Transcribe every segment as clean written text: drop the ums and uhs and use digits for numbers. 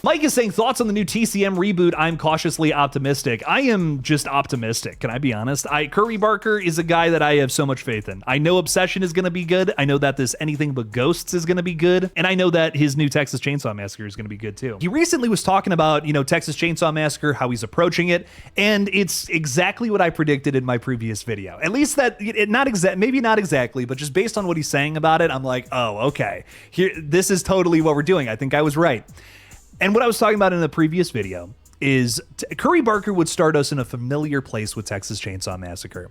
Mike is saying, thoughts on the new TCM reboot? I'm cautiously optimistic. I am just optimistic. Can I be honest? Curry Barker is a guy that I have so much faith in. I know Obsession is going to be good. I know that this Anything But Ghosts is going to be good. And I know that his new Texas Chainsaw Massacre is going to be good too. He recently was talking about, Texas Chainsaw Massacre, how he's approaching it. And it's exactly what I predicted in my previous video. At least that, maybe not exactly, but just based on what he's saying about it, I'm like, oh, okay. This is totally what we're doing. I think I was right. And what I was talking about in the previous video is Curry Barker would start us in a familiar place with Texas Chainsaw Massacre.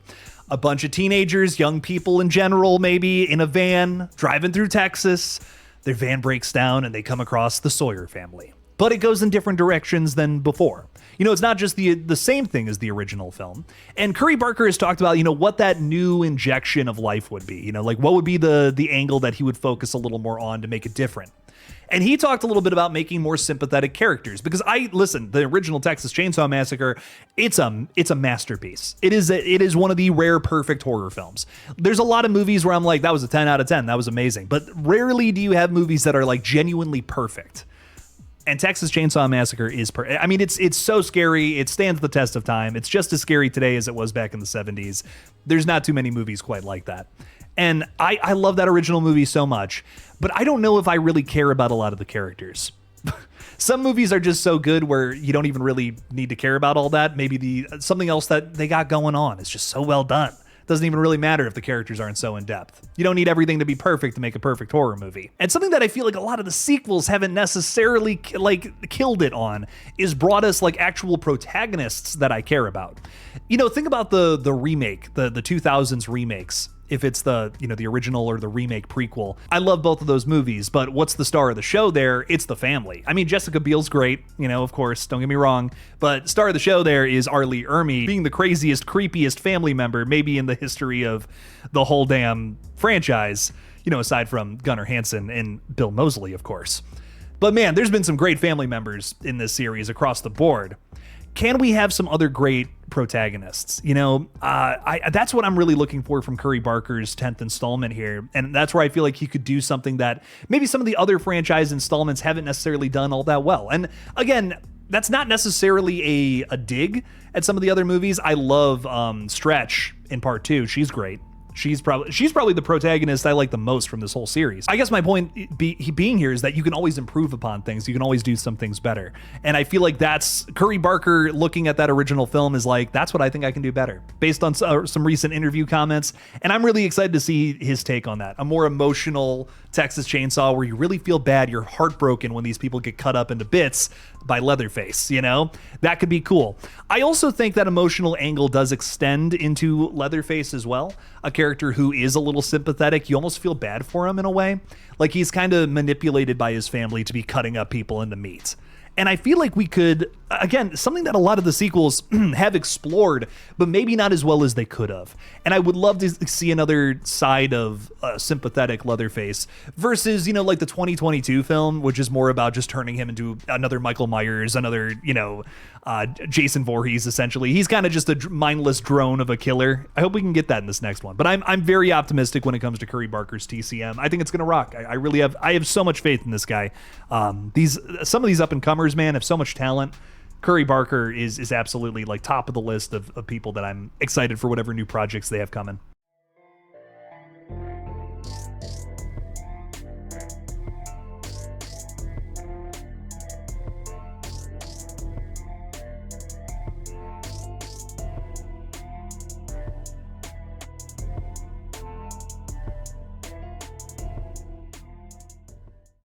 A bunch of teenagers, young people in general, maybe in a van driving through Texas. Their van breaks down and they come across the Sawyer family. But it goes in different directions than before. It's not just the same thing as the original film. And Curry Barker has talked about, what that new injection of life would be. Like what would be the angle that he would focus a little more on to make it different. And he talked a little bit about making more sympathetic characters because the original Texas Chainsaw Massacre, it's a masterpiece. It is one of the rare perfect horror films. There's a lot of movies where I'm like, that was a 10 out of 10. That was amazing. But rarely do you have movies that are like genuinely perfect. And Texas Chainsaw Massacre is it's so scary. It stands the test of time. It's just as scary today as it was back in the 70s. There's not too many movies quite like that. And I love that original movie so much, but I don't know if I really care about a lot of the characters. Some movies are just so good where you don't even really need to care about all that. Maybe something else that they got going on is just so well done. Doesn't even really matter if the characters aren't so in depth. You don't need everything to be perfect to make a perfect horror movie. And something that I feel like a lot of the sequels haven't necessarily killed it on is brought us like actual protagonists that I care about. Think about the remake, the 2000s remakes. If it's the original or the remake prequel. I love both of those movies, but what's the star of the show there? It's the family. I mean, Jessica Biel's great, of course, don't get me wrong, but star of the show there is R. Lee Ermey being the craziest, creepiest family member maybe in the history of the whole damn franchise, aside from Gunnar Hansen and Bill Moseley, of course. But man, there's been some great family members in this series across the board. Can we have some other great protagonists? That's what I'm really looking for from Curry Barker's 10th installment here. And that's where I feel like he could do something that maybe some of the other franchise installments haven't necessarily done all that well. And again, that's not necessarily a dig at some of the other movies. I love Stretch in part 2. She's great. She's probably the protagonist I like the most from this whole series. I guess my point being here is that you can always improve upon things. You can always do some things better. And I feel like that's Curry Barker looking at that original film is like, that's what I think I can do better based on some recent interview comments. And I'm really excited to see his take on that. A more emotional Texas Chainsaw where you really feel bad. You're heartbroken when these people get cut up into bits by Leatherface, that could be cool. I also think that emotional angle does extend into Leatherface as well. A character who is a little sympathetic. You almost feel bad for him in a way. Like he's kind of manipulated by his family to be cutting up people into meat. And I feel like we could, again, something that a lot of the sequels have explored, but maybe not as well as they could have. And I would love to see another side of sympathetic Leatherface versus, like the 2022 film, which is more about just turning him into another Michael Myers, another, Jason Voorhees, essentially. He's kind of just a mindless drone of a killer. I hope we can get that in this next one. But I'm very optimistic when it comes to Curry Barker's TCM. I think it's going to rock. I really have so much faith in this guy. Some of these up-and-comers, man, have so much talent. Curry Barker is absolutely like top of the list of people that I'm excited for whatever new projects they have coming.